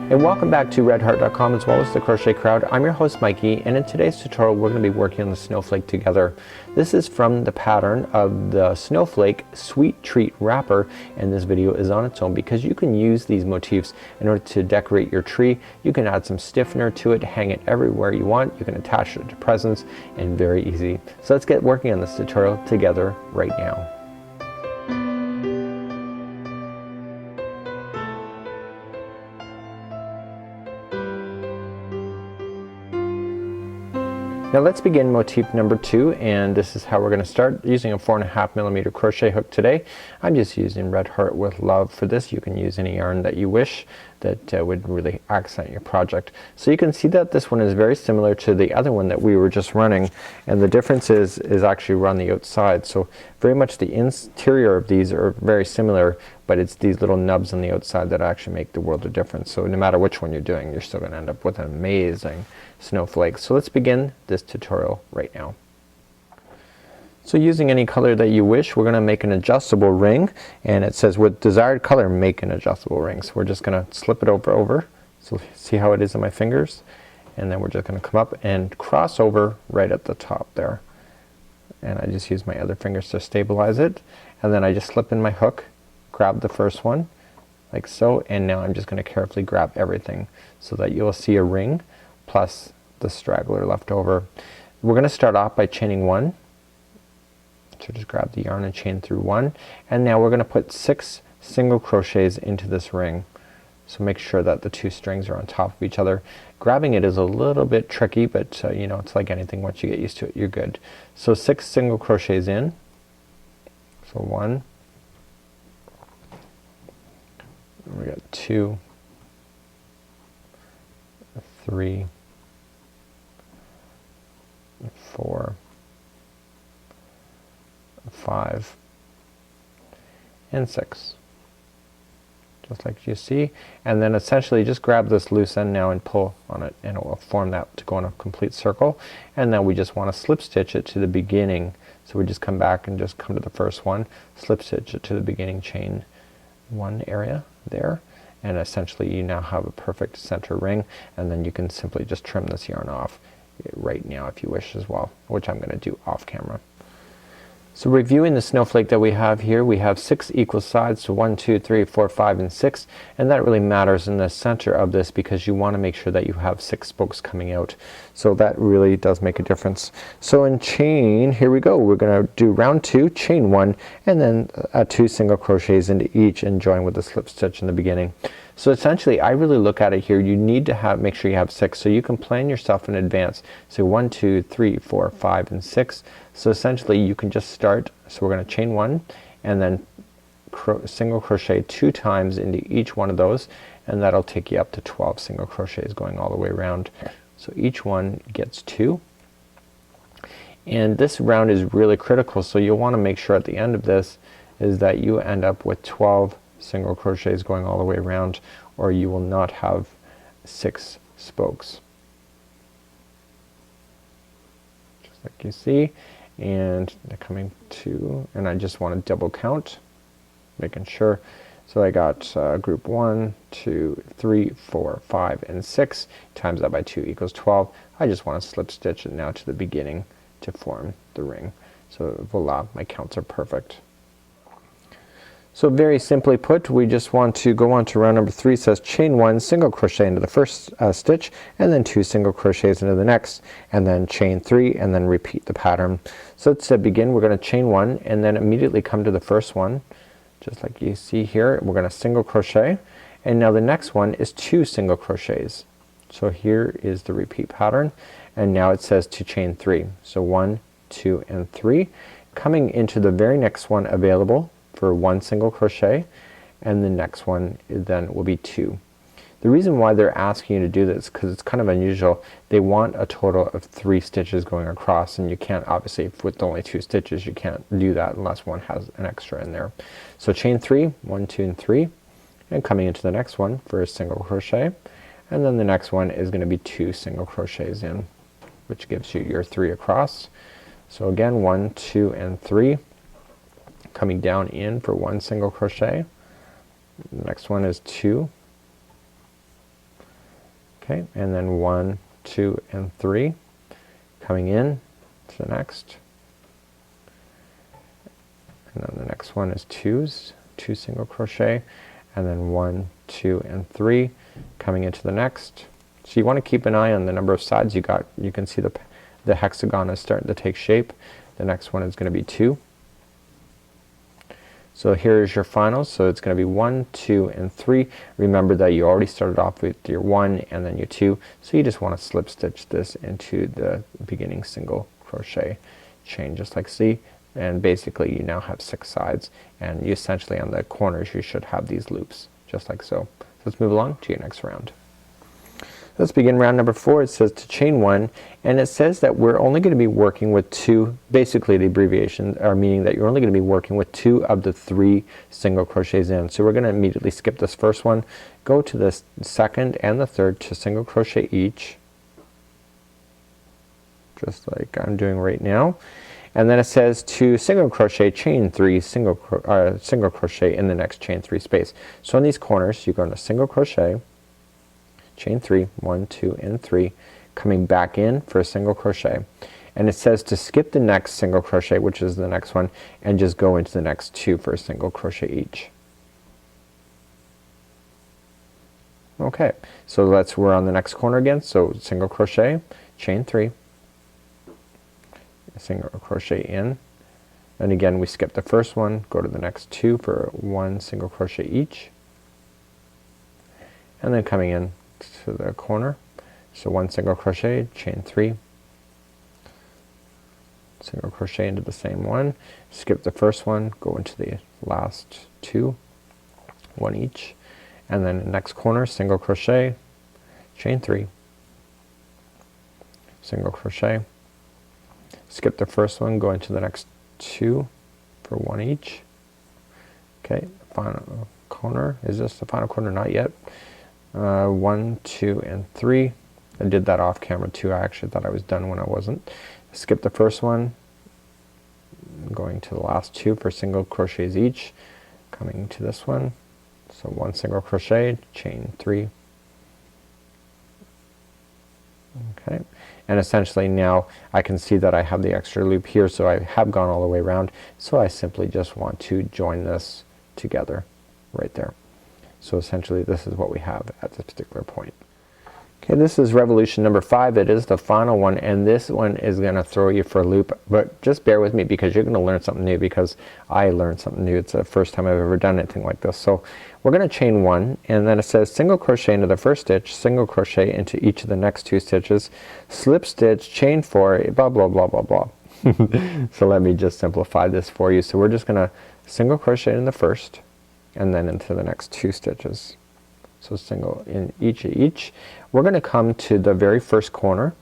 And welcome back to redheart.com as well as the Crochet Crowd. I'm your host Mikey, and in today's tutorial we're going to be working on the snowflake together. This is from the pattern of the Snowflake Sweet Treat Wrapper, and this video is on its own because you can use these motifs in order to decorate your tree. You can add some stiffener to it, hang it everywhere you want, you can attach it to presents, and very easy. So let's get working on this tutorial together right now. Now let's begin motif number 2, and this is how we're going to start using a 4.5mm crochet hook today. I'm just using Red Heart with Love for this. You can use any yarn that you wish that would really accent your project. So you can see that this one is very similar to the other one that we were just running, and the difference is actually run the outside. So very much the interior of these are very similar, but it's these little nubs on the outside that actually make the world of difference. So no matter which one you're doing, you're still going to end up with an amazing snowflake. So let's begin this tutorial right now. So using any color that you wish, we're gonna make an adjustable ring, and it says with desired color make an adjustable ring. So we're just gonna slip it over. So see how it is in my fingers, and then we're just gonna come up and cross over right at the top there. And I just use my other fingers to stabilize it, and then I just slip in my hook, grab the first one like so, and now I'm just gonna carefully grab everything so that you'll see a ring plus the straggler left over. We're gonna start off by chaining 1. So just grab the yarn and chain through 1, and now we're gonna put 6 single crochets into this ring. So make sure that the 2 strings are on top of each other. Grabbing it is a little bit tricky, but you know, it's like anything, once you get used to it you're good. So 6 single crochets in. So 1, we got 2, 3, 4, 5, and 6, just like you see. And then essentially just grab this loose end now and pull on it, and it will form that to go in a complete circle. And then we just want to slip stitch it to the beginning. So we just come back and just come to the first one, slip stitch it to the beginning, chain 1 area there, and essentially you now have a perfect center ring. And then you can simply just trim this yarn off right now if you wish as well, which I'm gonna do off camera. So reviewing the snowflake that we have here, we have 6 equal sides, so 1, 2, 3, 4, 5, and 6, and that really matters in the center of this because you want to make sure that you have 6 spokes coming out. So that really does make a difference. So in chain, here we go, we're gonna do round 2, chain 1, and then 2 single crochets into each and join with the slip stitch in the beginning. So essentially I really look at it here, you need to make sure you have 6, so you can plan yourself in advance. So 1, 2, 3, 4, 5, and 6. So essentially you can just start, so we're gonna chain 1 and then single crochet 2 times into each one of those, and that'll take you up to 12 single crochets going all the way around. So each one gets 2. And this round is really critical, so you'll want to make sure at the end of this is that you end up with 12 single crochets going all the way around, or you will not have 6 spokes. Just like you see, and they're coming to, and I just want to double count, making sure. So I got group 1, 2, 3, 4, 5, and 6 times that by 2 equals 12. I just want to slip stitch it now to the beginning to form the ring. So voila, my counts are perfect. So very simply put, we just want to go on to round number 3. It says chain 1 single crochet into the first stitch, and then 2 single crochets into the next, and then chain 3, and then repeat the pattern. So let's begin. We're gonna chain 1 and then immediately come to the first one, just like you see here. We're gonna single crochet, and now the next one is 2 single crochets. So here is the repeat pattern, and now it says to chain 3. So 1, 2, and 3. Coming into the very next one available for 1 single crochet, and the next one then will be 2. The reason why they're asking you to do this because it's kind of unusual. They want a total of 3 stitches going across, and you can't, obviously with only 2 stitches you can't do that unless one has an extra in there. So chain 3, 1, 2, and 3, and coming into the next one for a single crochet, and then the next one is going to be 2 single crochets in, which gives you your 3 across. So again, 1, 2, and 3, coming down in for 1 single crochet. The next one is 2, Okay, and then 1, 2 and 3 coming in to the next, and then the next one is 2 single crochet, and then 1, 2 and 3 coming into the next. So you want to keep an eye on the number of sides you got. You can see the hexagon is starting to take shape. The next one is going to be 2. So here's your final. So it's going to be 1, 2 and 3. Remember that you already started off with your 1 and then your 2, so you just want to slip stitch this into the beginning single crochet chain, just like see, and basically you now have 6 sides, and you essentially on the corners you should have these loops just like so. Let's move along to your next round. Let's begin round number 4. It says to chain 1, and it says that we're only going to be working with 2, basically the abbreviation are meaning that you're only going to be working with 2 of the 3 single crochets in. So we're going to immediately skip this first one, go to the second and the third to single crochet each, just like I'm doing right now. And then it says to single crochet chain 3 single crochet in the next chain 3 space. So in these corners you go into single crochet, chain 3, 1, 2 and 3, coming back in for a single crochet, and it says to skip the next single crochet, which is the next one, and just go into the next 2 for a single crochet each. Okay, so we're on the next corner again. So single crochet, chain 3, single crochet in, and again we skip the first one, go to the next 2 for 1 single crochet each, and then coming in to the corner, so 1 single crochet, chain 3, single crochet into the same one, skip the first one, go into the last 2, 1 each, and then the next corner, single crochet, chain 3, single crochet, skip the first one, go into the next 2 for 1 each. Okay, final corner. Is this the final corner? Not yet. 1, 2 and 3. I did that off camera too. I actually thought I was done when I wasn't. Skip the first one, going to the last 2 for single crochets each, coming to this one, so 1 single crochet, chain 3. Okay, and essentially now I can see that I have the extra loop here, so I have gone all the way around, so I simply just want to join this together right there. So essentially this is what we have at this particular point. Okay, this is revolution number 5. It is the final one, and this one is gonna throw you for a loop, but just bear with me because you're gonna learn something new, because I learned something new. It's the first time I've ever done anything like this. So we're gonna chain 1, and then it says single crochet into the first stitch, single crochet into each of the next 2 stitches, slip stitch, chain 4, blah blah blah blah blah. So let me just simplify this for you. So we're just gonna single crochet in the first, and then into the next 2 stitches. So single in each. We're gonna come to the very first corner,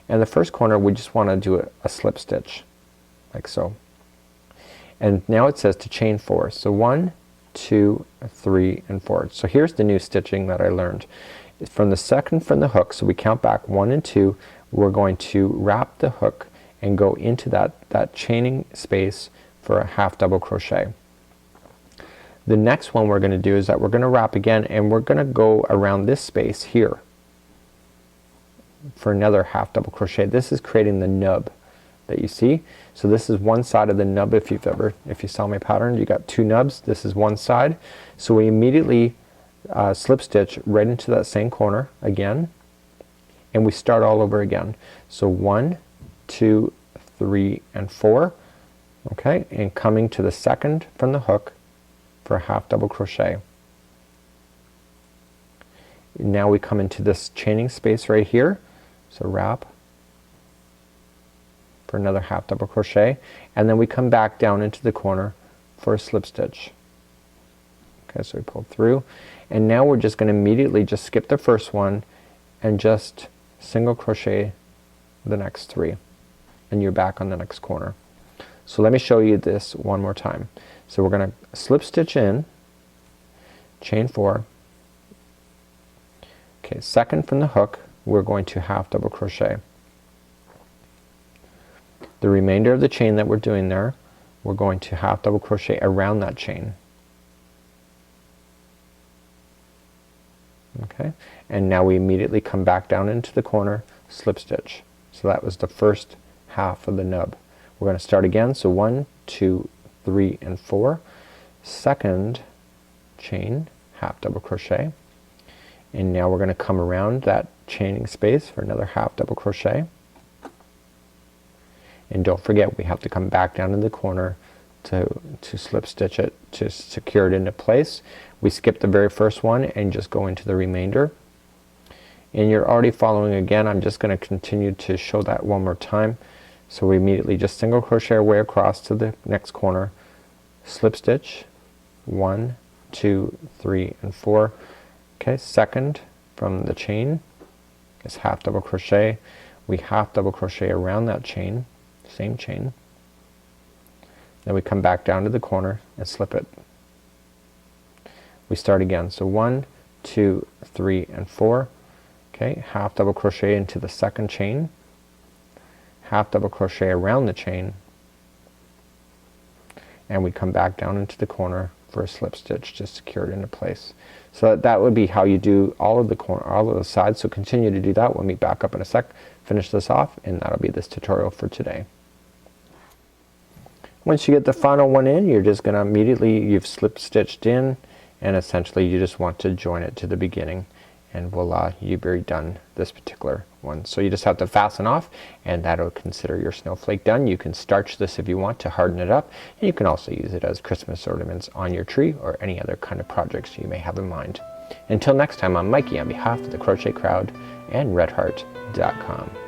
and the first corner we just want to do a slip stitch like so. And now it says to chain 4. So 1, 2, 3 and 4. So here's the new stitching that I learned. From the second from the hook, so we count back 1 and 2, we're going to wrap the hook and go into that chaining space for a half double crochet. The next one we're gonna do is that we're gonna wrap again, and we're gonna go around this space here for another half double crochet. This is creating the nub that you see. So this is one side of the nub. If you saw my pattern, you got 2 nubs. This is one side. So we immediately slip stitch right into that same corner again, and we start all over again. So 1, 2, 3 and 4. Okay, and coming to the second from the hook for a half double crochet. Now we come into this chaining space right here, so wrap for another half double crochet, and then we come back down into the corner for a slip stitch. Okay, so we pull through, and now we're just gonna immediately just skip the first one and just single crochet the next 3, and you're back on the next corner. So let me show you this one more time. So we're gonna slip stitch in, chain 4, okay, second from the hook we're going to half double crochet. The remainder of the chain that we're doing there, we're going to half double crochet around that chain. Okay, Okay, and now we immediately come back down into the corner, slip stitch. So that was the first half of the nub. We're going to start again, so 1, 2, 3 and 4, second chain, half double crochet, and now we're going to come around that chaining space for another half double crochet, and don't forget we have to come back down in the corner to slip stitch it to secure it into place. We skip the very first one and just go into the remainder, and you're already following. Again, I'm just going to continue to show that one more time. So we immediately just single crochet our way across to the next corner, slip stitch, 1, 2, 3 and 4. Okay, second from the chain is half double crochet. We half double crochet around that chain, same chain, then we come back down to the corner and slip it. We start again, so 1, 2, 3 and 4. Okay, half double crochet into the second chain, half double crochet around the chain, and we come back down into the corner for a slip stitch to secure it into place. So that would be how you do all of the corner, all of the sides. So continue to do that. We'll meet back up in a sec, finish this off, and that'll be this tutorial for today. Once you get the final one in, you're just gonna immediately, you've slip stitched in, and essentially you just want to join it to the beginning, and voila, you've already done this particular one. So you just have to fasten off, and that'll consider your snowflake done. You can starch this if you want to harden it up, and you can also use it as Christmas ornaments on your tree or any other kind of projects you may have in mind. Until next time, I'm Mikey on behalf of the Crochet Crowd and redheart.com.